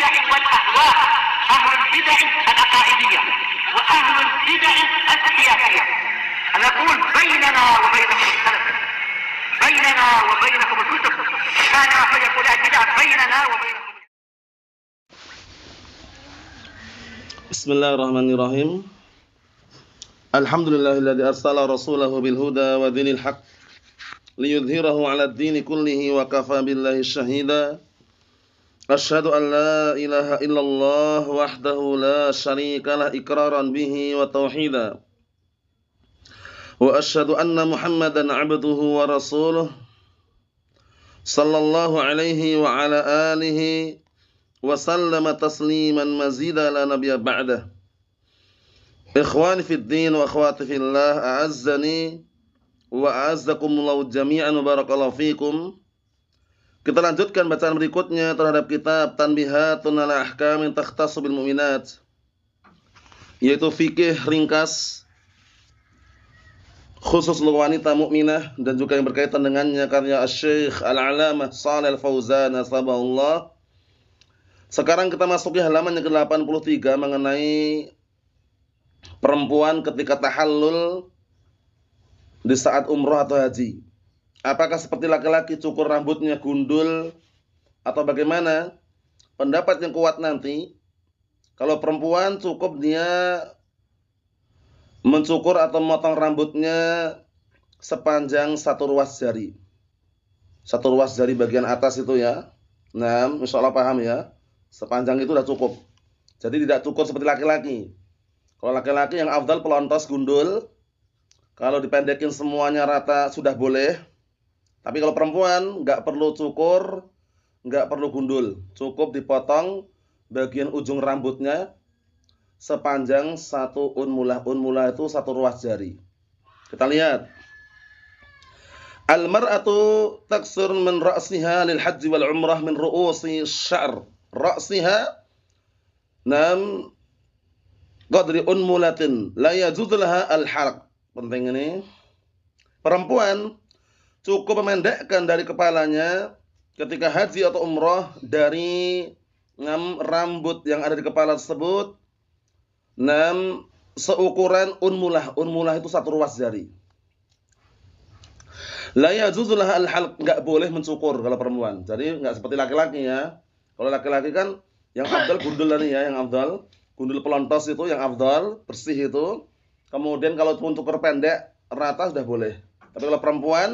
البدع والأهواء، أهل البدع العقائدية وأهل البدع السياسية. نقول بيننا وبينكم السلف، بيننا وبينكم الكتب، كان فيقول البدع بيننا وبينكم. Bismillahirrahmanirrahim. Alhamdulillahilladzi arsala rasulahu bil huda wa dinil haq liyudhhirahu 'alad dini kullihi wa kafa billahi syahida. Asyhadu an la ilaha illallah wahdahu la syarikalah iqraran bihi wa tauhida. Wa asyhadu anna Muhammadan 'abduhu wa rasuluh sallallahu alaihi wa ala alihi wa sallama tasliman mazida la nabiyya ba'dah. Ikhwani fid din wa akhwati fillah, a'azzani wa a'azzakumullahu jami'an wa barakallahu fikum. Kita lanjutkan bacaan berikutnya terhadap kitab Tanbihatun 'ala Ahkamin Takhtassu bil Mu'minat, yaitu fikih ringkas khusus untuk wanita mukminah dan juga yang berkaitan dengannya karya Asy-Syaikh Al-'Alamah Shalih Al-Fauzan Nasabahullah. Sekarang kita masuki halaman yang ke-83 mengenai perempuan ketika tahallul di saat umroh atau haji. Apakah seperti laki-laki cukur rambutnya, gundul, atau bagaimana? Pendapat yang kuat nanti, kalau perempuan cukup dia mencukur atau memotong rambutnya sepanjang satu ruas jari. Satu ruas jari bagian atas itu ya. Nah, insyaallah paham ya. Sepanjang itu sudah cukup. Jadi tidak cukur seperti laki-laki. Kalau laki-laki yang afdal pelontos gundul. Kalau dipendekin semuanya rata sudah boleh. Tapi kalau perempuan nggak perlu cukur, nggak perlu gundul. Cukup dipotong bagian ujung rambutnya sepanjang satu unmulah. Unmulah itu satu ruas jari. Kita lihat. Al-mar'atu taksur min ra'siha lil haji wal umrah min ru'usi sya'r ra'siha nam qadri unmulatin la yajuzu laha al-halq. Penting ini. Perempuan cukup memendekkan dari kepalanya ketika haji atau umrah dari rambut yang ada di kepala tersebut seukuran unmulah. Unmulah itu satu ruas jari. La yajuzu laha al-halq, enggak boleh mencukur kalau perempuan. Jadi enggak seperti laki-laki ya. Kalau laki-laki kan yang afdal gundul tadi ya, yang afdal gundul pelontos itu yang afdal, bersih itu. Kemudian kalau pun cukur pendek rata sudah boleh. Tapi kalau perempuan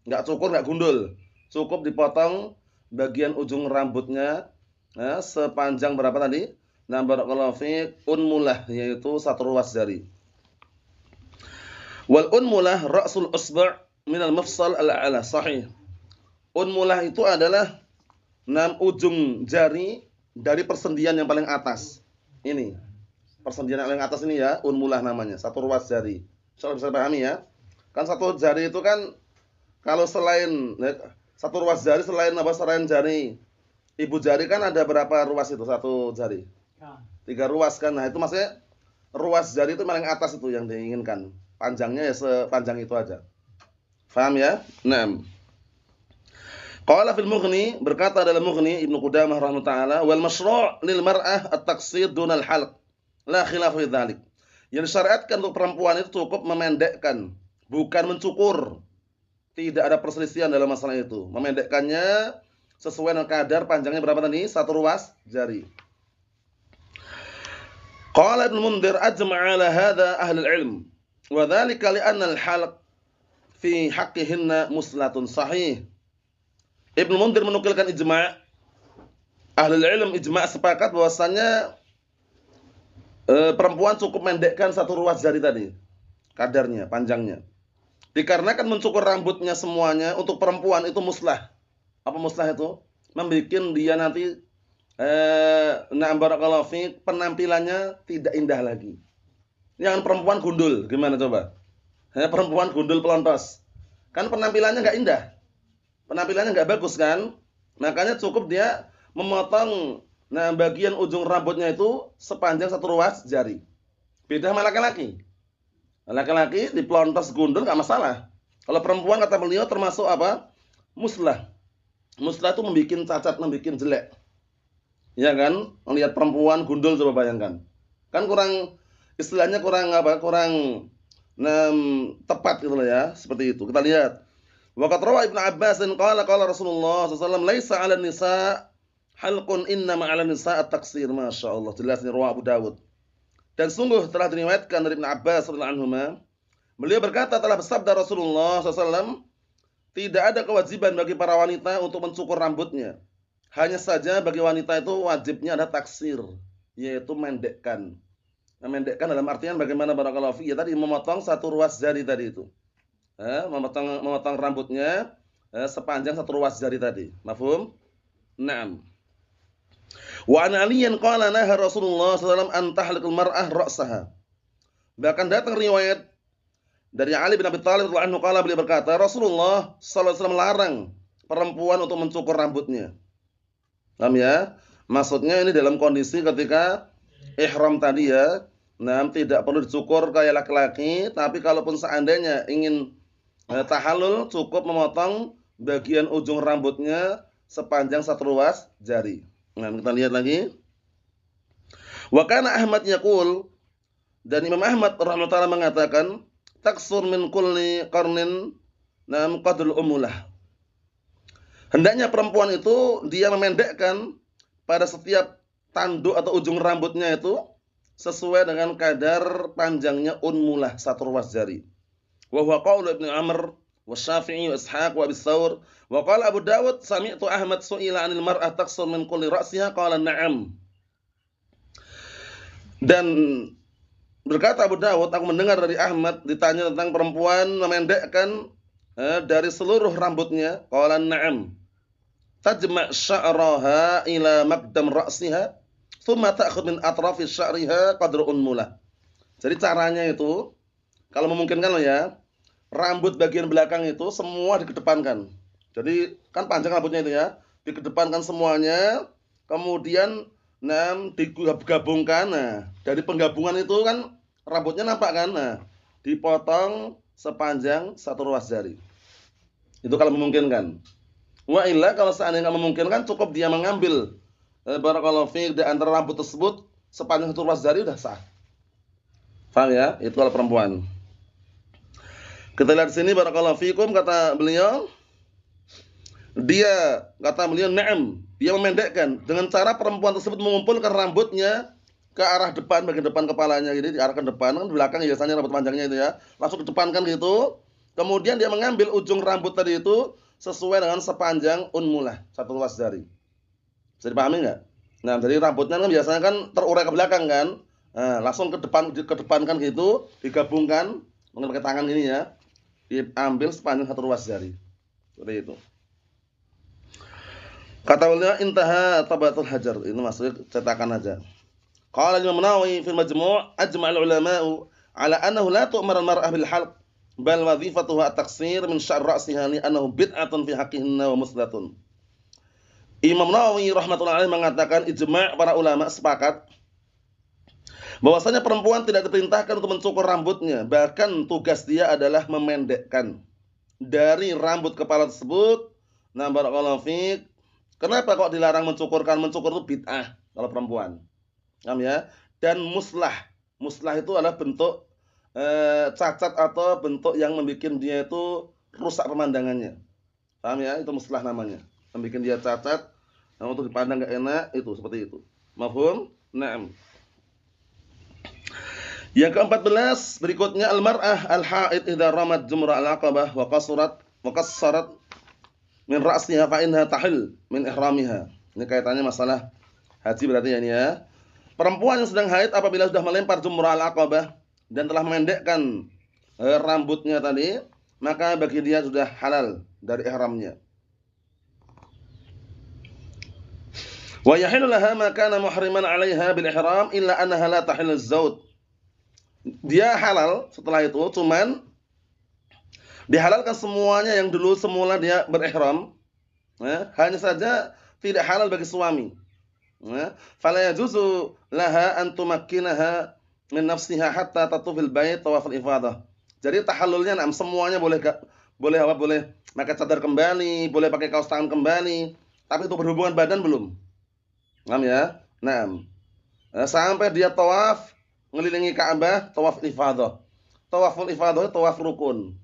enggak cukur, enggak gundul, cukup dipotong bagian ujung rambutnya sepanjang berapa tadi? Nah, barakallahu fiik, unmulah, yaitu satu ruas jari. Wal unmulah ra'sul usbu' min al-mafsal al-a'la, sahih. Unmulah itu adalah ujung jari dari persendian yang paling atas. Ini. Persendian yang paling atas ini ya, unmulah namanya, satu ruas jari. Insyaallah bisa pahami ya. Kan satu jari itu kan kalau selain satu ruas jari selain selain jari ibu jari kan ada berapa ruas itu satu jari? 3 ruas kan. Nah, itu maksudnya ruas jari itu paling atas itu yang diinginkan. Panjangnya ya sepanjang itu aja. Paham ya? Naam. Qala fil Mughni, berkata dalam Mughni Ibnu Qudamah rahimahullah taala, wal masyru' lil mar'ah at-taqsir duna al-halq. La khilaf fi dzalik. Yang disyariatkan untuk perempuan itu cukup memendekkan, bukan mencukur. Tidak ada perselisihan dalam masalah itu. Memendekkannya sesuai dengan kadar panjangnya berapa tadi? Satu ruas jari. Qala Ibnu Mundhir ajma'a ala hadza ahli al-'ilm. Wa dzalika li anna al-halq fi haqqihinna muslatun sahih. Ibnu Mundhir menukilkan ijma', ahli ilm ijma' sepakat bahwasanya perempuan cukup mendekkan satu ruas jari tadi, kadarnya, panjangnya. Dikarenakan mencukur rambutnya semuanya untuk perempuan itu muslah. Apa muslah itu? Membikin dia nanti barakallahu fiik, penampilannya tidak indah lagi. Yang perempuan gundul, gimana coba? Perempuan gundul pelontos. Kan penampilannya enggak indah. Penampilannya enggak bagus kan? Makanya cukup dia memotong bagian ujung rambutnya itu sepanjang satu ruas jari. Beda sama laki-laki. Laki-laki dipelontos gundul enggak masalah. Kalau perempuan kata beliau termasuk apa? Muslah. Muslah itu membikin cacat, membikin jelek. Ya kan? Melihat perempuan gundul coba bayangkan. Kan kurang istilahnya kurang apa? Kurang tepat gitu loh ya, seperti itu. Kita lihat. Wa qad rawa Ibnu Abbas qala qala Rasulullah sallallahu alaihi wasallam laisa 'alan nisa halqun innama 'alan nisa at-taqsir. Masyaallah, jelas ini riwayat Abu Dawud. Dan sungguh telah diriwayatkan dari Ibnu Abbas radhiyallahu anhuma, beliau berkata telah bersabda Rasulullah sallallahu alaihi wasallam, tidak ada kewajiban bagi para wanita untuk mencukur rambutnya. Hanya saja bagi wanita itu wajibnya ada taksir, yaitu mendekkan. Nah, mendekkan dalam artian bagaimana barakallahu fi, ya tadi memotong satu ruas jari tadi itu. Memotong rambutnya sepanjang satu ruas jari tadi. Mafhum? Naam. Wa an Aliyan qala naha Rasulullah sallallahu alaihi wasallam an tahliqal mar'ah ra'saha. Bahkan datang riwayat dari Ali bin Abi Thalib radhiyallahu anhu qala, beliau berkata, Rasulullah sallallahu alaihi wasallam melarang perempuan untuk mencukur rambutnya. Paham ya? Maksudnya ini dalam kondisi ketika ihram tadi ya. Nah, tidak perlu dicukur kayak laki-laki, tapi kalaupun seandainya ingin tahallul cukup memotong bagian ujung rambutnya sepanjang satu ruas jari. Nah, kita lihat lagi. Wa kana Ahmad yaqul, dan Imam Ahmad rahimahullah taala mengatakan, taksur min kulli qarnin nam qadrul umulah. Hendaknya perempuan itu dia memendekkan pada setiap tanduk atau ujung rambutnya itu sesuai dengan kadar panjangnya unmulah satu ruas jari. Wa huwa qaulu Ibnu Amr wa Syafi'i wa Ishaq wa Abi Tsawr wa qala Abu Dawud sami'tu Ahmad su'ila 'anil mar'ah taksur min kulli ra'siha qala na'am. Dan berkata Abu Dawud, aku mendengar dari Ahmad ditanya tentang perempuan memendekkan dari seluruh rambutnya, qala na'am. Tajma' sya'raha ila maqdam ra'siha thumma ta'khudh min atrafi sya'riha qadru unmulah. Jadi caranya itu kalau memungkinkan loh ya, rambut bagian belakang itu semua dikedepankan. Jadi kan panjang rambutnya itu ya, dikedepankan semuanya, kemudian digabungkan. Nah, dari penggabungan itu kan rambutnya nampak kan? Nah, dipotong sepanjang satu ruas jari. Itu kalau memungkinkan. Wa illa kalau seandainya enggak memungkinkan, cukup dia mengambil barakallahu fiik di antara rambut tersebut sepanjang satu ruas jari udah sah. Paham ya? Itu kalau perempuan. Kita lihat sini barakallahu fiikum, kata beliau, na'am, dia memendekkan dengan cara perempuan tersebut mengumpulkan rambutnya ke arah depan, bagian depan kepalanya, jadi diarahkan depan, kan di belakang biasanya rambut panjangnya itu ya, langsung ke depan kan gitu. Kemudian dia mengambil ujung rambut tadi itu sesuai dengan sepanjang unmulah, satu ruas jari. Bisa dipahami enggak? Nah, jadi rambutnya kan biasanya kan terurai ke belakang kan? Nah, langsung ke depan kan gitu, digabungkan mungkin pakai tangan gini ya. Diambil sepanjang satu ruas jari. Seperti itu. Kata beliau intaha tabatul hajar. Ini maksudnya cetakan aja. Qala Imam Nawawi fi Majmu' ajma'al ulama'u ala annahu la tu'mar al-mar'ah bil halq bal wadhifatuha at-taqsir min sya'r ra'siha li annahu bid'atun fi haqqihinna wa muslatun. Imam Nawawi rahmatullahi alaihi mengatakan ijma' para ulama sepakat bahwasanya perempuan tidak diperintahkan untuk mencukur rambutnya, bahkan tugas dia adalah memendekkan dari rambut kepala tersebut. Nah, barakallahu fiik. Kenapa kok dilarang mencukurkan? Mencukur itu bid'ah kalau perempuan. Paham ya? Dan muslah. Muslah itu adalah bentuk cacat atau bentuk yang membuat dia itu rusak pemandangannya. Paham ya? Itu muslah namanya. Membuat dia cacat, nah untuk dipandang enggak enak, itu seperti itu. Mafhum? Naam. Yang ke-14 berikutnya al-mar'ah al-haid idza ramat jumra al-aqabah wa qassarat min ra'siha fa innaha tahil min ihramiha. Ini kaitannya masalah haji berarti ya ini ya. Perempuan yang sedang haid apabila sudah melempar jumra al-aqabah dan telah memendekkan rambutnya tadi, maka bagi dia sudah halal dari ihramnya. Wa yahillu laha ma kana muhriman 'alaiha bil ihram illa annaha la tahillu az-zawj. Dia halal setelah itu, cuman dihalalkan semuanya yang dulu semula dia berihram, hanya saja tidak halal bagi suami. Fala yajuzu laha an tumakkinaha min nafsiha hatta tatufil bait tawaful ifadah. Jadi tahallulnya semuanya boleh boleh pakai cadar kembali, boleh pakai kaos tangan kembali, tapi untuk berhubungan badan belum. Paham ya? Naam. Sampai dia tawaf ngelilingi Ka'bah, tawaf ifadah. Tawaful ifadah itu tawaf rukun.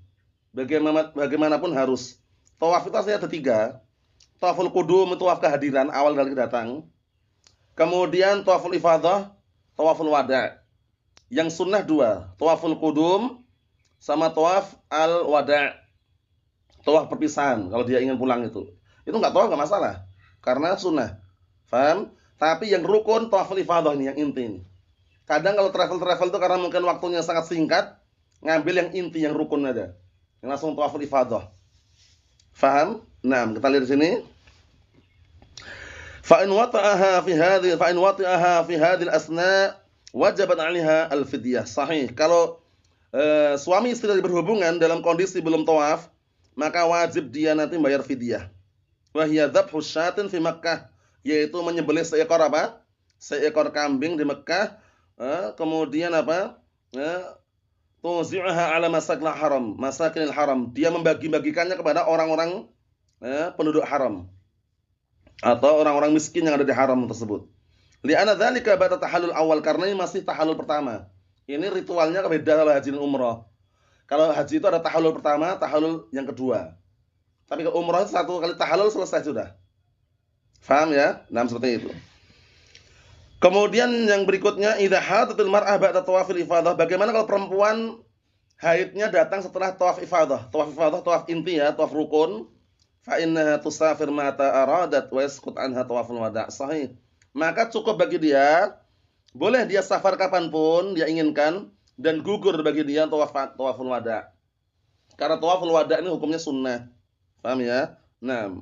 Bagaimanapun harus. Tawaf itu aslinya ada 3. Tawaful qudum itu tawaf kehadiran, awal dari datang. Kemudian tawaful ifadah, tawaful wada'. Yang sunnah 2, tawaful qudum sama tawaf al-wada'. Tawaf perpisahan kalau dia ingin pulang itu. Itu enggak tawaf enggak masalah karena sunnah. Paham? Tapi yang rukun tawaful ifadah ini yang inti ini. Kadang kalau travel itu karena mungkin waktunya sangat singkat, ngambil yang inti, yang rukun aja. Yang langsung tawaful ifadah. Faham? Nah, kita lihat di sini. Fa in wata'aha fi hadhil asna wajabat 'alaiha al-fidyah. Sahih. Kalau suami istri berhubungan dalam kondisi belum tawaf, maka wajib dia nanti bayar fidyah. Wa hiya dzabhu syatin fi Makkah, yaitu menyembelih seekor apa? Seekor kambing di Mekah. Kemudian apa? Tuzi'uha 'ala masakinil haram. Dia membagi-bagikannya kepada orang-orang penduduk haram atau orang-orang miskin yang ada di haram tersebut. Li'anna dzalika ba'da tahallul awal, karena ini masih tahallul pertama. Ini ritualnya beda kalau haji dan umrah. Kalau haji itu ada tahallul pertama, tahallul yang kedua. Tapi kalau umrah itu satu kali tahallul selesai sudah. Faham ya? Nah, seperti itu. Kemudian yang berikutnya, idza hadatul mar'ah ba'da tawafil ifadah. Bagaimana kalau perempuan haidnya datang setelah tawaf ifadah? Tawaf ifadah, tawaf inti ya, tawaf rukun. Fa innaha tusafir mata aradat wa yasqut anha tawaful wada'. Sahih. Maka cukup bagi dia, boleh dia safar kapanpun dia inginkan, dan gugur bagi dia tawaful wada'. Karena tawaful wada' ini hukumnya sunnah. Paham ya? Nah,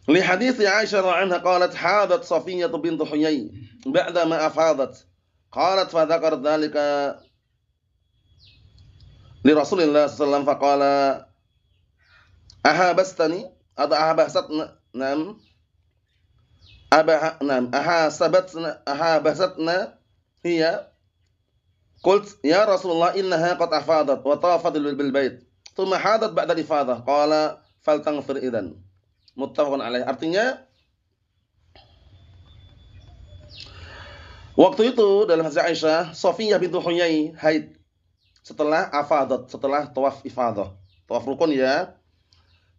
li hadits Aisyah radhiyallahu anha qalat hadat Safiyyah bint Huyai ba'da ma afadat. Qalat fa dzakara dzalika li Rasulillah sallallahu alaihi wasallam faqala ahabastani atau ahabasatna nam ahabasatna hiya qult ya Rasulullah innaha qad afadat wa tafat bil bait thumma hadat ba'da ifadah qala faltaghfir idzan. Muttafaqun alaih. Artinya waktu itu dalam hadis Aisyah, Safiyyah bintu Huyai haid setelah afadat, setelah tawaf ifadah, tawaf rukun ya.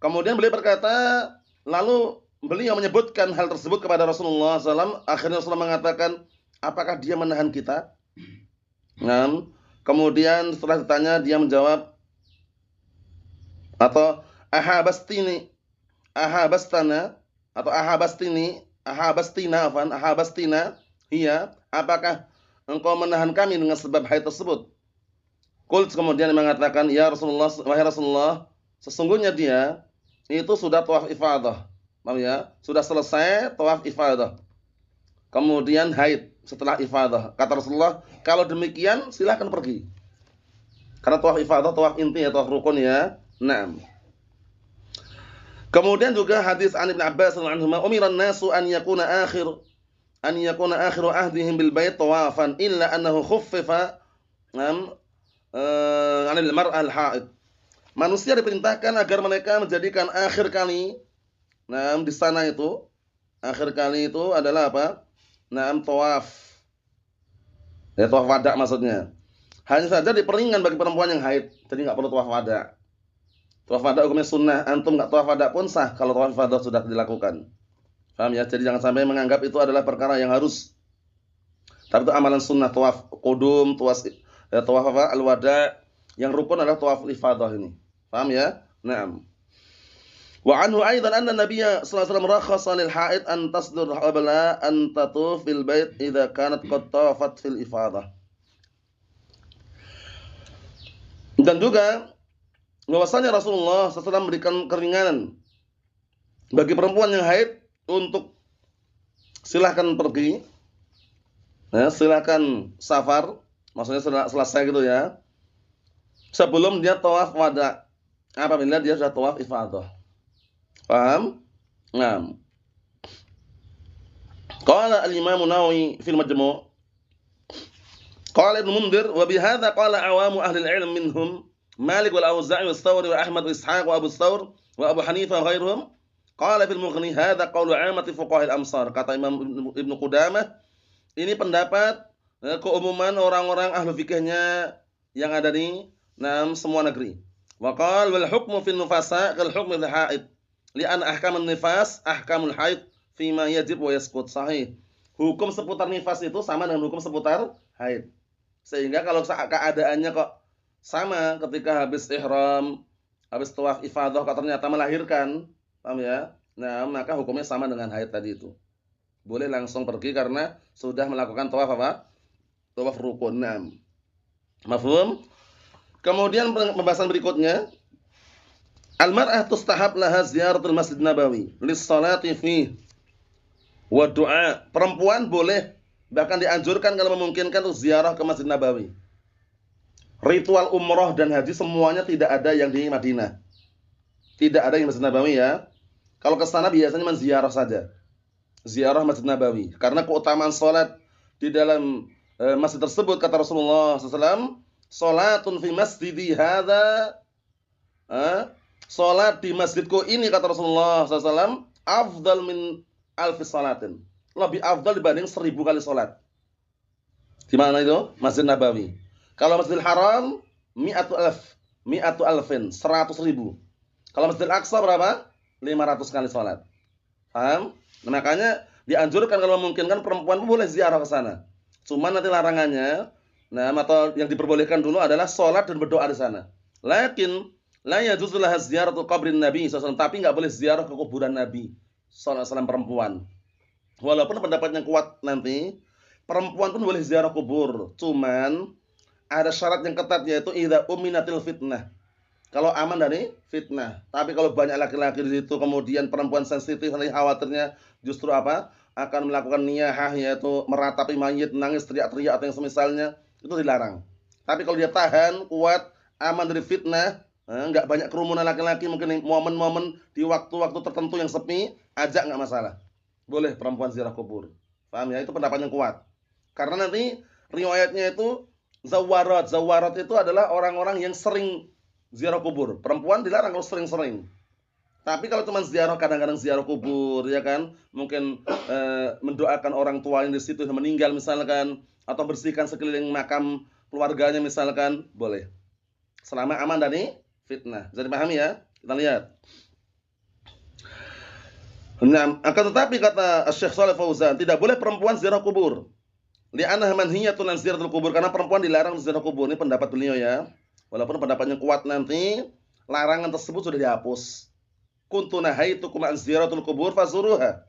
Kemudian beliau berkata, lalu beliau menyebutkan hal tersebut kepada Rasulullah SAW. Akhirnya Rasulullah mengatakan, apakah dia menahan kita? Nah, kemudian setelah ditanya dia menjawab, atau ahabastana atau ahabastina hiya, apakah engkau menahan kami dengan sebab haid tersebut? Qult, kemudian mengatakan, ya Rasulullah, wahai Rasulullah, sesungguhnya dia itu sudah tawaf ifadah. Paham ya? Sudah selesai tawaf ifadah. Kemudian haid setelah ifadah. Kata Rasulullah, kalau demikian silakan pergi. Karena tawaf ifadah tawaf inti ya, tawaf rukun ya. Naam. Kemudian juga hadis an Ibnu Abbas radhiyallahu anhu, umiran nasu an yakuna akhiru ahdihim bil bait tawafan illa annahu khuffifa anil mar'al haid. Manusia diperintahkan agar mereka menjadikan akhir kali di sana itu, akhir kali itu adalah apa? Tawaf. Ya, tawaf wada maksudnya. Hanya saja diperingan bagi perempuan yang haid, jadi enggak perlu tawaf wada. Tawaf wada hukumnya sunnah, antum enggak tawaf wada pun sah kalau tawaf wada sudah dilakukan. Paham ya? Jadi jangan sampai menganggap itu adalah perkara yang harus. Tapi itu amalan sunnah, tawaf qudum, tawaf apa? Al-wada. Yang rukun adalah tawaf ifadah ini. Paham ya? Naam. Wa anhu aidan anna Nabiyya sallallahu alaihi wasallam rakhasa lil haid an tasdur qabla an tatuf fil bait idza kanat qad tawafat fil ifadah. Dan juga bahwasanya Rasulullah SAW memberikan keringanan bagi perempuan yang haid untuk silakan pergi, silakan safar, maksudnya selesai gitu ya, sebelum dia tawaf wada, apabila dia sudah tawaf ifadah. Paham? Nah, qala al-Imam Nawawi fil Majmu', qala Ibnu Mundhir wa bihadza qala awamu ahli al-'ilm minhum Malik wal Auza'i was Thawri wa Ahmad wa Ishaq wa Abu Thawr wa Abu Hanifah wa ghairuhum. Qala fil Mughni hadza qaulu 'ammati fuqaha'il amsar. Kata Imam Ibnu Qudamah, ini pendapat keumuman orang-orang ahli fikihnya yang ada di semua negeri. Wa qala wal hukmu fil nufasa kal hukmi fil haid. Li'an ahkamun nifas ahkamul haid fima yajib wa yasqut. Sahih. Hukum seputar nifas itu sama dengan hukum seputar haid. Sehingga kalau keadaannya kok sama ketika habis ihram, habis tawaf ifadah kok ternyata melahirkan, paham ya? Nah, maka hukumnya sama dengan haid tadi itu. Boleh langsung pergi karena sudah melakukan tawaf apa? Tawaf rukun. Mafhum? Kemudian pembahasan berikutnya, al-mar'ah tustahab laha ziyaratul Masjid Nabawi lis-salati fihi wa du'a. Perempuan boleh bahkan dianjurkan kalau memungkinkan untuk ziarah ke Masjid Nabawi. Ritual umroh dan haji semuanya tidak ada yang di Madinah. Tidak ada yang Masjid Nabawi ya. Kalau ke sana biasanya menziarah saja. Ziarah Masjid Nabawi. Karena keutamaan salat di dalam masjid tersebut kata Rasulullah SAW, salatun fi masjidi hadza, salat di masjidku ini kata Rasulullah SAW, afdal min alfi salatin. Lebih afdal dibanding 1000 kali salat. Di mana itu? Masjid Nabawi. Kalau Masjidil Haram, mi'atu alfin, 100.000. Kalau Masjidil Aqsa berapa? 500 kali salat. Paham? Nah, makanya dianjurkan kalau memungkinkan perempuan boleh ziarah ke sana. Cuma nanti larangannya, atau yang diperbolehkan dulu adalah salat dan berdoa di sana. Lakin la yajuzu laha ziyaratu qabrin Nabi SAW, tapi enggak boleh ziarah ke kuburan Nabi SAW perempuan. Walaupun pendapatnya kuat nanti, perempuan pun boleh ziarah kubur. Cuman ada syarat yang ketat yaitu idza uminatil fitnah. Kalau aman dari fitnah. Tapi kalau banyak laki-laki di situ kemudian perempuan sensitif nanti khawatirnya justru apa? Akan melakukan niyahah yaitu meratapi mayit, nangis, teriak-teriak atau yang semisalnya, itu dilarang. Tapi kalau dia tahan, kuat, aman dari fitnah, enggak banyak kerumunan laki-laki, mungkin momen-momen di waktu-waktu tertentu yang sepi, ajak enggak masalah. Boleh perempuan ziarah kubur. Paham ya? Itu pendapat yang kuat. Karena nanti riwayatnya itu zawarat itu adalah orang-orang yang sering ziarah kubur. Perempuan dilarang kalau sering-sering. Tapi kalau cuma ziarah kadang-kadang ziarah kubur ya kan, mungkin mendoakan orang tua yang di situ yang meninggal misalkan, atau bersihkan sekeliling makam keluarganya misalkan, boleh. Selama aman dari fitnah. Bisa dipahami ya? Kita lihat. Nah, akan tetapi kata Syekh Shalih Fauzan, tidak boleh perempuan ziarah kubur. Li'annaha manhiyatun an ziyaratul kubur, karena perempuan dilarang ziarah kubur. Ini pendapat beliau ya. Walaupun pendapatnya kuat nanti, larangan tersebut sudah dihapus. Kuntu nahaitukum an ziyaratul kubur fazuruha.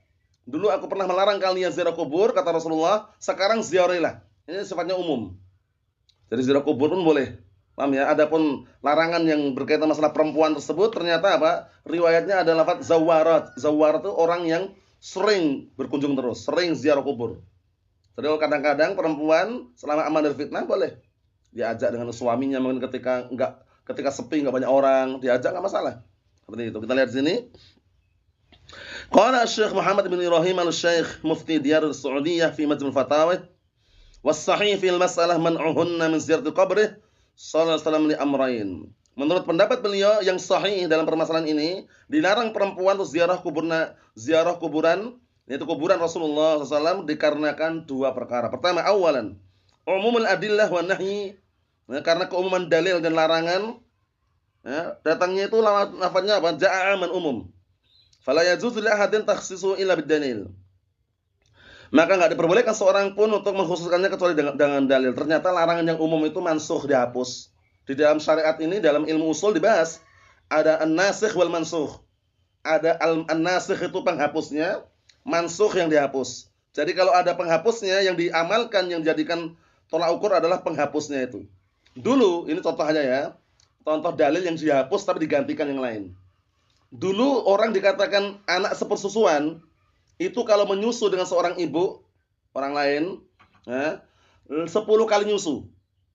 Dulu aku pernah melarang kalian ziarah kubur kata Rasulullah, sekarang ziarahilah. Ini sifatnya umum. Jadi ziarah kubur pun boleh. Paham ya? Adapun larangan yang berkaitan masalah perempuan tersebut ternyata apa? Riwayatnya ada lafaz zawarat. Zawarat itu orang yang sering berkunjung terus, sering ziarah kubur. Jadi kadang-kadang perempuan selama aman dari fitnah boleh diajak dengan suaminya, mungkin ketika sepi enggak banyak orang, diajak enggak masalah. Seperti itu. Kita lihat di sini. Qala Syekh Muhammad bin Ibrahim al-Syekh Mufti Diyar al-Saudiyah fi Majmu' al-Fatawa was-sahih fil mas'alah man'uhunna min ziyaratil qabri sallallahu alaihi wasallam li amrayn. Menurut pendapat beliau yang sahih dalam permasalahan ini, dilarang perempuan untuk ziarah kuburan yaitu kuburan Rasulullah SAW dikarenakan dua perkara. Pertama, awalan, umumul adillah wa nahyi, karena keumuman dalil dan larangan, datangnya itu lafaznya apa? Ja'a aman umum. Fala yajuzu li ahadin takhsisu illa bid-dalil. Maka enggak diperbolehkan seorang pun untuk mengkhususkannya kecuali dengan dalil. Ternyata larangan yang umum itu mansukh, dihapus. Di dalam syariat ini, dalam ilmu usul dibahas, ada an-nasikh wal mansukh. Ada an-nasikh itu penghapusnya, mansukh yang dihapus. Jadi kalau ada penghapusnya, yang diamalkan, yang dijadikan tolak ukur adalah penghapusnya itu. Dulu, ini contoh aja ya, contoh dalil yang dihapus tapi digantikan yang lain. Dulu orang dikatakan anak sepersusuan, itu kalau menyusu dengan seorang ibu, orang lain, 10 kali nyusu.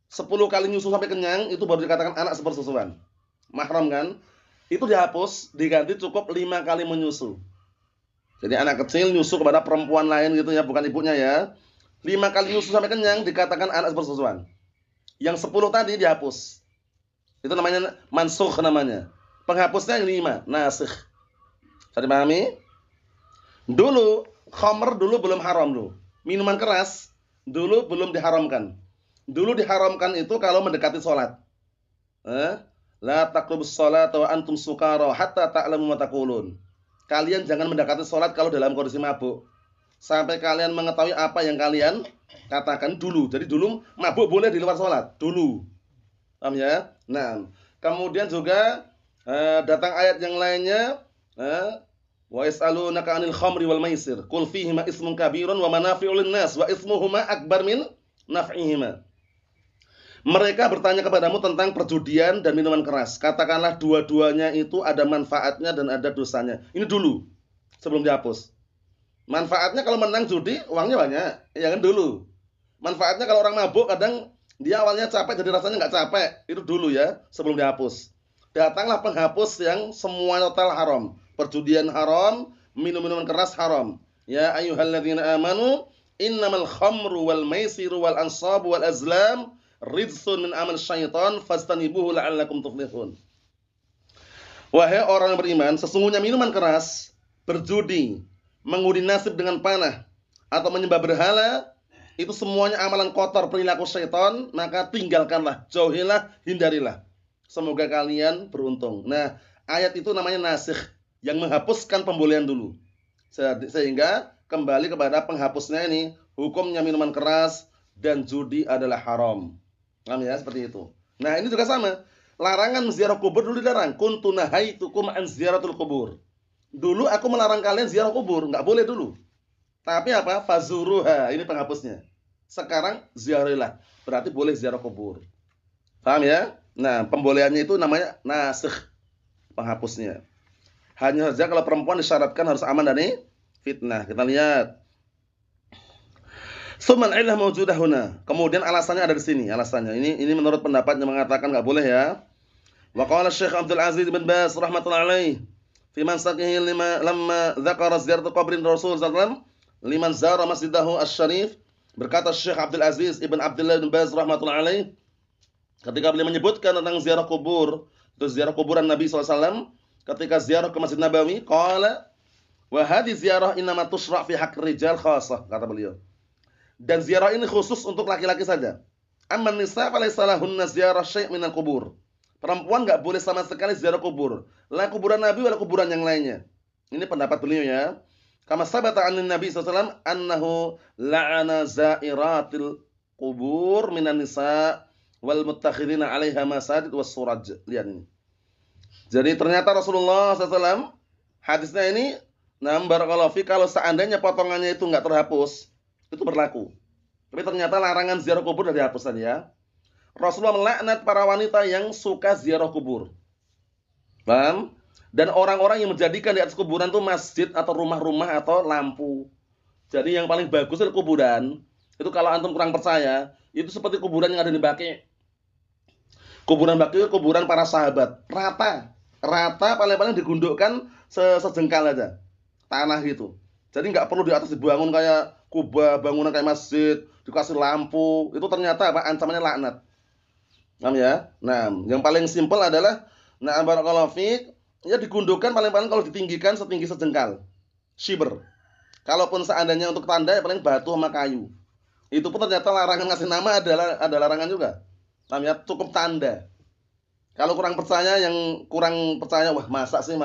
10 kali nyusu sampai kenyang, itu baru dikatakan anak sepersusuan. Mahram kan? Itu dihapus, diganti cukup 5 kali menyusu. Jadi anak kecil nyusu kepada perempuan lain gitu ya, bukan ibunya ya. 5 kali nyusu sampai kenyang dikatakan anak sepersusuan. Yang 10 tadi dihapus. Itu namanya mansukh namanya. Penghapusnya yang 5, nasikh. Bisa dipahami? Dulu khamr dulu belum haram dulu. Minuman keras dulu belum diharamkan. Dulu diharamkan itu kalau mendekati sholat. La taqrabus sholata wa antum sukara hatta ta'lamu ma taqulun. Kalian jangan mendekati sholat kalau dalam kondisi mabuk. Sampai kalian mengetahui apa yang kalian katakan dulu. Jadi dulu mabuk boleh di luar sholat. Dulu. Paham ya? Nah, kemudian juga datang ayat yang lainnya. Wa yas'alunaka 'anil khamri wal maisir. Qul fihima ismun kabirun wa manafi'u lin-nas wa ismuhuma akbar min naf'ihima. Mereka bertanya kepadamu tentang perjudian dan minuman keras. Katakanlah dua-duanya itu ada manfaatnya dan ada dosanya. Ini dulu, sebelum dihapus. Manfaatnya kalau menang judi, uangnya banyak. Ya kan dulu. Manfaatnya kalau orang mabuk, kadang dia awalnya capek, jadi rasanya nggak capek. Itu dulu ya, sebelum dihapus. Datanglah penghapus yang semua total haram. Perjudian haram, minum-minuman keras haram. Ya ayyuhalladzina amanu, innamal khamru wal maisiru wal ansabu wal azlam ridsun min amal syaitan fastanibuhu la'allakum tuflihun. Wahai orang yang beriman, sesungguhnya minuman keras, berjudi, mengundi nasib dengan panah, atau menyembah berhala, itu semuanya amalan kotor perilaku syaitan, maka tinggalkanlah, jauhilah, hindarilah. Semoga kalian beruntung. Nah, ayat itu namanya nasikh, yang menghapuskan pembolehan dulu. Sehingga kembali kepada penghapusnya ini, hukumnya minuman keras dan judi adalah haram. Paham ya, seperti itu. Nah, ini juga sama. Larangan ziarah kubur dulu dilarang. Kuntu nahaitukum an ziyaratul kubur. Dulu aku melarang kalian ziarah kubur, enggak boleh dulu. Tapi apa? Fazuruha, ini penghapusnya. Sekarang ziarilah, berarti boleh ziarah kubur. Paham ya? Nah, pembolehannya itu namanya nasikh, penghapusnya. Hanya saja kalau perempuan disyaratkan harus aman dari fitnah. Kita lihat. Suman illah mawjudah huna. Kemudian alasannya ada di sini, alasannya. Ini menurut pendapat yang mengatakan enggak boleh ya. Wa qala Syekh Abdul Aziz bin Baz rahimatullah alaih fi mansakihi lamma dzakara ziyarat qabrin Rasul sallallahu alaihi wasallam liman zara masjidahu asy-syarif. Berkata Syekh Abdul Aziz ibn Abdullah bin Baz rahimatullah alaih ketika beliau menyebutkan tentang ziarah kubur, itu ziarah kuburan Nabi sallallahu alaihi wasallam ketika ziarah ke Masjid Nabawi, qala wa hadhi ziyarah innama tusyra' fi haqqi rijal khassah, kata beliau. Dan ziarah ini khusus untuk laki-laki saja. Amman nisa falaysa lahunna ziyarah syai' minal kubur. Perempuan enggak boleh sama sekali ziarah kubur. La kuburan Nabi wala kuburan yang lainnya. Ini pendapat beliau ya. Kama sabata 'an Nabi sallallahu alaihi wasallam annahu la'ana za'iratil qubur minan nisa wal muttakhidina 'alaiha masajid was suraj. Lihat ini. Jadi ternyata Rasulullah SAW hadisnya ini, nah barakallahu fi, kalau seandainya potongannya itu enggak terhapus, itu berlaku. Tapi ternyata larangan ziarah kubur sudah dihapus tadi ya. Rasulullah melaknat para wanita yang suka ziarah kubur. Paham? Dan orang-orang yang menjadikan di atas kuburan itu masjid atau rumah-rumah atau lampu. Jadi yang paling bagus itu kuburan. Itu kalau antum kurang percaya, itu seperti kuburan yang ada di Baqi'. Kuburan Baqi' itu kuburan para sahabat. Rata paling-paling digundukkan sejengkal aja. Tanah gitu. Jadi nggak perlu di atas dibangun kayak kubah, bangunan kayak masjid, dikasih lampu. Itu ternyata apa? Ancamannya laknat. Paham ya? Nah, yang paling simpel adalah barakallahu fiik, ya digundukkan paling-paling kalau ditinggikan setinggi sejengkal. Shibr. Kalaupun seandainya untuk tanda ya paling batu sama kayu. Itu pun ternyata larangan ngasih nama ada larangan juga. Paham ya? Cukup tanda. Kalau kurang percaya, wah masa sih.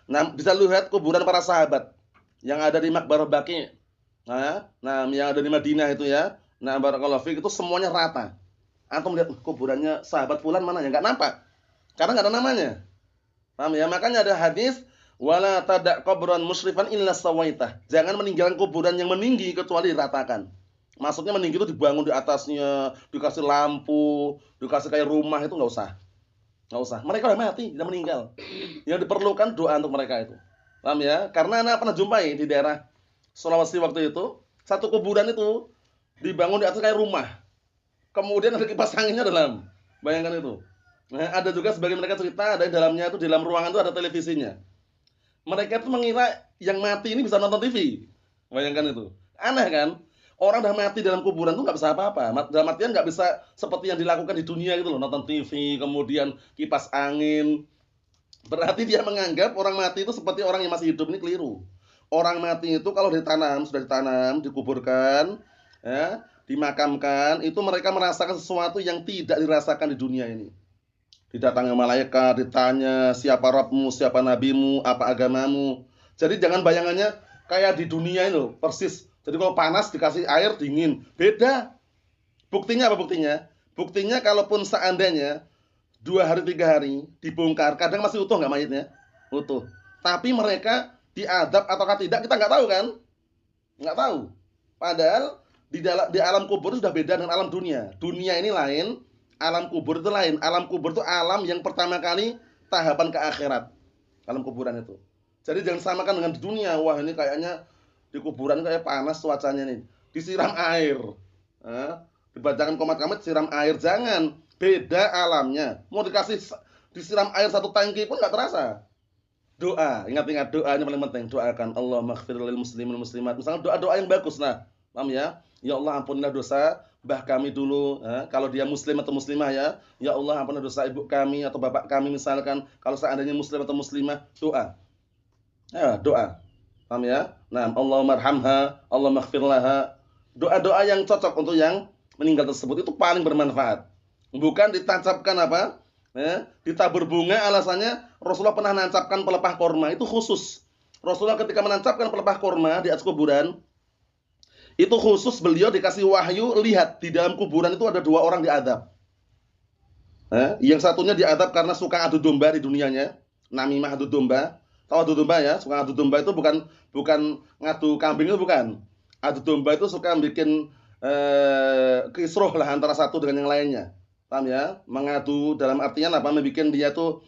Nah, bisa lihat kuburan para sahabat yang ada di Maqbarah Baqi'. Nah, yang ada di Madinah itu ya. Nah, barakallahu fiik, itu semuanya rata. Antum lihat kuburannya sahabat fulan mana ya? Enggak nampak. Karena enggak ada namanya. Paham ya? Makanya ada hadis, wala tada' qabran musyrifan illa sawaitah. Jangan meninggalkan kuburan yang meninggi kecuali diratakan. Maksudnya meninggi itu dibangun di atasnya, dikasih lampu, dikasih kayak rumah, itu enggak usah. Enggak usah. Mereka udah mati, sudah meninggal. Yang diperlukan doa untuk mereka itu. Paham ya? Karena anak pernah jumpai di daerah Sulawesi waktu itu, satu kuburan itu dibangun di atas kayak rumah. Kemudian ada kipas anginnya dalam. Bayangkan itu. Nah, ada juga sebagian mereka cerita ada di dalamnya itu, di dalam ruangan itu ada televisinya. Mereka itu mengira yang mati ini bisa nonton TV. Bayangkan itu. Aneh kan? Orang udah mati dalam kuburan itu nggak bisa apa-apa. Dalam artian nggak bisa seperti yang dilakukan di dunia gitu loh, nonton TV, kemudian kipas angin. Berarti dia menganggap orang mati itu seperti orang yang masih hidup, ini keliru. Orang mati itu kalau ditanam, sudah ditanam, dikuburkan, ya, dimakamkan, itu mereka merasakan sesuatu yang tidak dirasakan di dunia ini. Didatangi malaikat, ditanya siapa Rabbmu, siapa nabimu, apa agamamu. Jadi jangan bayangannya kayak di dunia ini loh, persis. Jadi kalau panas dikasih air dingin, beda. Buktinya apa buktinya? Buktinya kalaupun seandainya 2 hari 3 hari dibongkar, kadang masih utuh nggak mayitnya? Utuh. Tapi mereka diadab ataukah tidak kita nggak tahu kan? Nggak tahu. Padahal di alam kubur itu sudah beda dengan alam dunia. Dunia ini lain, alam kubur itu lain. Alam kubur itu alam yang pertama kali tahapan ke akhirat. Alam kuburan itu. Jadi jangan samakan dengan di dunia. Wah ini kayaknya di kuburan kayak panas cuacanya nih. Disiram air. Dibacakan komat-kamit siram air. Jangan. Beda alamnya. Mau disiram air 1 tangki pun nggak terasa. Doa. Ingat-ingat doanya paling penting. Doakan Allah maghfir lil muslimin muslimat. Misalnya doa-doa yang bagus. Nah, paham ya? Ya Allah ampunilah dosa mbah kami dulu, kalau dia muslim atau muslimah ya. Ya Allah ampunilah dosa ibu kami atau bapak kami misalkan. Kalau seandainya muslim atau muslimah, doa. Ya, doa. Paham ya? Nah, Allahumma arhamha, Allahumma ighfir laha. Doa-doa yang cocok untuk yang meninggal tersebut itu paling bermanfaat. Bukan ditancapkan apa? Ditabur bunga alasannya Rasulullah pernah menancapkan pelepah korma, itu khusus. Rasulullah ketika menancapkan pelepah korma di atas kuburan, itu khusus beliau dikasih wahyu, lihat di dalam kuburan itu ada 2 orang diadab. Yang satunya diadab karena suka adu domba di dunianya, namimah adu domba. Tahu adu domba ya? Suka adu domba itu bukan ngadu kambing itu bukan. Adu domba itu suka bikin kisruh lah antara satu dengan yang lainnya. Paham ya? Mengadu dalam artian apa? Membikin dia tuh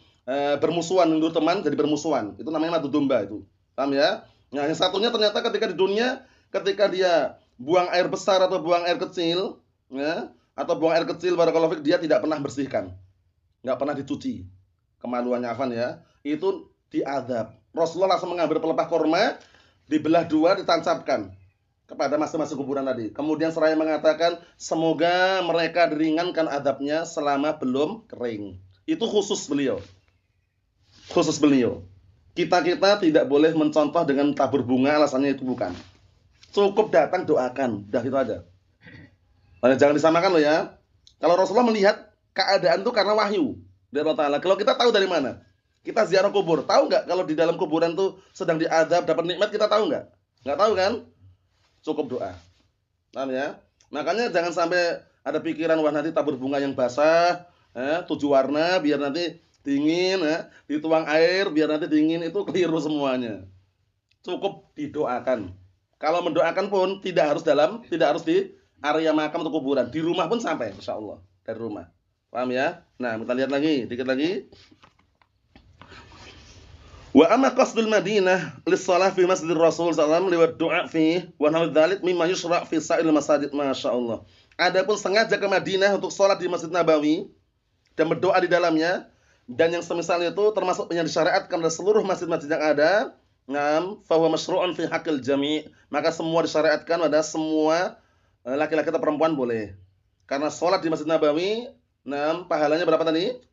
bermusuhan, menurut teman jadi bermusuhan. Itu namanya adu domba itu. Paham ya? Nah, yang satunya ternyata ketika di dunia, ketika dia buang air besar atau buang air kecil, ya, atau buang air kecil barakallahu fik, dia tidak pernah bersihkan. Enggak pernah dicuci. Kemaluannya afan ya. Itu diadab. Rasulullah langsung mengambil pelepah korma, dibelah 2, ditancapkan kepada masing-masing kuburan tadi. Kemudian seraya mengatakan, semoga mereka diringankan adabnya selama belum kering. Itu khusus beliau. Khusus beliau. Kita-kita tidak boleh mencontoh dengan tabur bunga, alasannya itu bukan. Cukup datang doakan, udah itu aja. Nah, jangan disamakan loh ya. Kalau Rasulullah melihat keadaan itu karena wahyu dari Allah Ta'ala. Kalau kita tahu dari mana? Kita ziarah kubur, tahu nggak kalau di dalam kuburan tuh sedang diadab, dapat nikmat, kita tahu nggak? Nggak tahu kan? Cukup doa. Paham ya? Makanya jangan sampai ada pikiran wah nanti tabur bunga yang basah, 7 warna biar nanti dingin, dituang air biar nanti dingin, itu keliru semuanya. Cukup didoakan. Kalau mendoakan pun tidak harus di area makam atau kuburan, di rumah pun sampai, insyaallah dari rumah. Paham ya? Nah, kita lihat lagi, dikit lagi. Wa amma qasdul Madinah lis-shalah fi Masjidir Rasul sallallahu alaihi wasallam liwat du'a fi wa nahu dzalik mimma yushra' fi sa'il masajid, masyaallah. Adapun sengaja ke Madinah untuk salat di Masjid Nabawi dan berdoa di dalamnya dan yang semisal itu termasuk yang disyariatkan oleh seluruh masjid-masjid yang ada, fa huwa masyru'un fi haqqil jami', maka semua disyariatkan pada semua laki-laki atau perempuan boleh. Karena salat di Masjid Nabawi, pahalanya berapa tadi?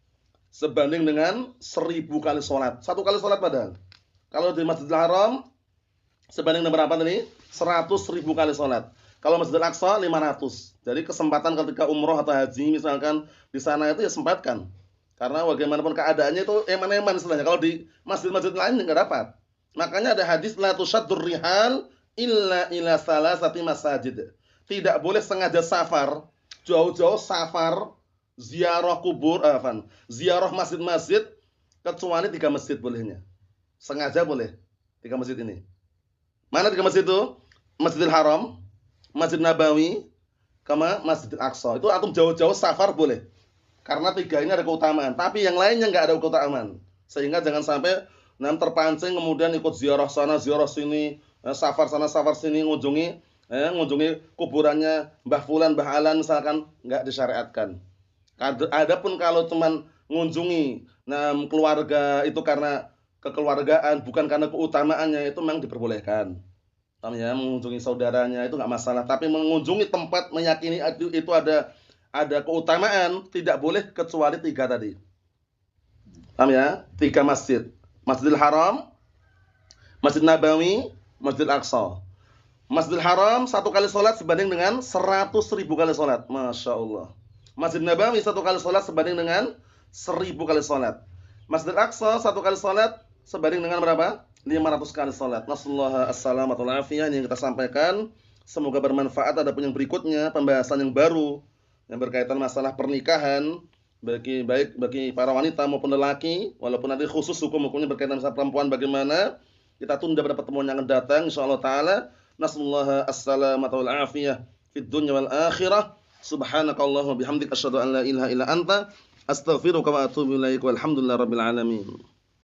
Sebanding dengan 1000 kali sholat. 1 kali sholat padahal. Kalau di Masjidil Haram sebanding dengan berapa tadi? 100.000 kali sholat. Kalau Masjidil Aqsa 500. Jadi kesempatan ketika umroh atau haji misalkan di sana itu ya sempatkan. Karena bagaimanapun keadaannya itu eman-eman istilahnya. Kalau di masjid-masjid lain enggak dapat. Makanya ada hadis la tushaddur rihal illa ila salasati masajid. Tidak boleh sengaja safar, jauh-jauh safar ziarah kubur, ziarah masjid-masjid kecuali 3 masjid bolehnya. Sengaja boleh 3 masjid ini. Mana 3 masjid itu? Masjidil Haram, Masjid Nabawi, sama Masjidil Aqsa. Itu antum jauh-jauh safar boleh. Karena 3 ini ada keutamaan, tapi yang lainnya enggak ada keutamaan. Sehingga jangan sampai terpancing kemudian ikut ziarah sana, ziarah sini, safar sana, safar sini, ngunjungi kuburannya Mbah Fulan, Mbah Alan misalkan, enggak disyariatkan. Adapun kalau teman mengunjungi keluarga itu karena kekeluargaan, bukan karena keutamaannya, itu memang diperbolehkan. Paham ya? Mengunjungi saudaranya itu enggak masalah, tapi mengunjungi tempat meyakini itu ada keutamaan, tidak boleh kecuali 3 tadi. Paham ya? 3 masjid. Masjidil Haram, Masjid Nabawi, Masjidil Aqsa. Masjidil Haram 1 kali sholat sebanding dengan 100.000 kali sholat. Masya Allah. Masjid Nabawi 1 kali sholat sebanding dengan 1000 kali sholat. Masjidil Aqsa 1 kali sholat sebanding dengan berapa? 500 kali sholat. Nasallahu as-salamata wal afiyah yang kita sampaikan. Semoga bermanfaat. Adapun yang berikutnya, pembahasan yang baru yang berkaitan masalah pernikahan bagi para wanita maupun lelaki, walaupun nanti khusus hukum-hukumnya berkaitan sama perempuan bagaimana, kita tunda pada pertemuan yang akan datang insyaallah taala. Nasallahu as-salamata wal afiyah fid dunya wal akhirah. Subhanakallahumma bihamdika asyhadu an la ilaha illa anta astaghfiruka wa atubu ilaik. Walhamdulillahirabbil alamin.